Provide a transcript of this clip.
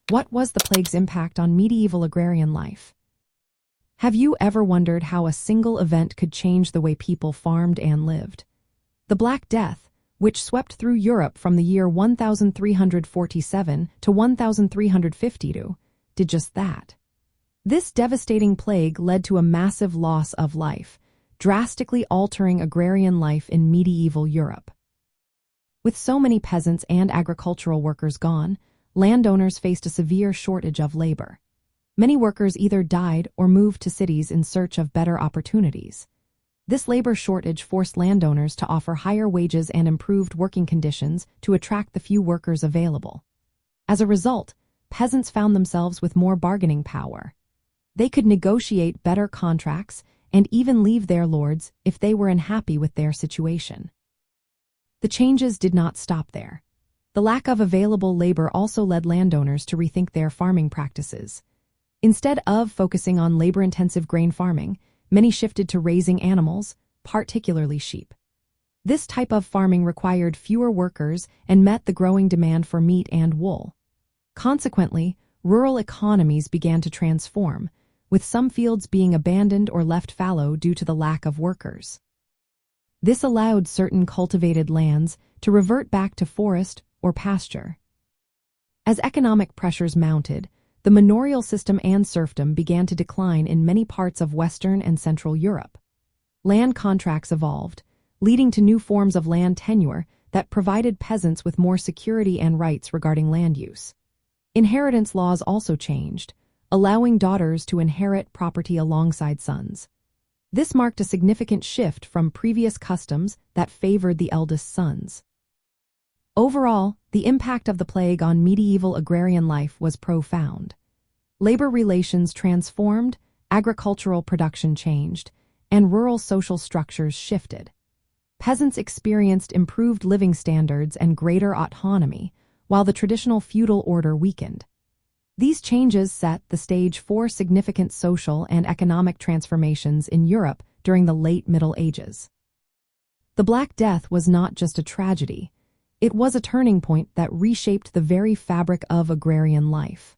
What was the plague's impact on medieval agrarian life? Have you ever wondered how a single event could change the way people farmed and lived? The Black Death, which swept through Europe from the year 1347 to 1352, did just that. This devastating plague led to a massive loss of life, drastically altering agrarian life in medieval Europe. With so many peasants and agricultural workers gone, landowners faced a severe shortage of labor. Many workers either died or moved to cities in search of better opportunities. This labor shortage forced landowners to offer higher wages and improved working conditions to attract the few workers available. As a result, peasants found themselves with more bargaining power. They could negotiate better contracts and even leave their lords if they were unhappy with their situation. The changes did not stop there. The lack of available labor also led landowners to rethink their farming practices. Instead of focusing on labor-intensive grain farming, many shifted to raising animals, particularly sheep. This type of farming required fewer workers and met the growing demand for meat and wool. Consequently, rural economies began to transform, with some fields being abandoned or left fallow due to the lack of workers. This allowed certain cultivated lands to revert back to forest or pasture. As economic pressures mounted, the manorial system and serfdom began to decline in many parts of Western and Central Europe. Land contracts evolved, leading to new forms of land tenure that provided peasants with more security and rights regarding land use. Inheritance laws also changed, allowing daughters to inherit property alongside sons. This marked a significant shift from previous customs that favored the eldest sons. Overall, the impact of the plague on medieval agrarian life was profound. Labor relations transformed, agricultural production changed, and rural social structures shifted. Peasants experienced improved living standards and greater autonomy, while the traditional feudal order weakened. These changes set the stage for significant social and economic transformations in Europe during the late Middle Ages. The Black Death was not just a tragedy. It was a turning point that reshaped the very fabric of agrarian life.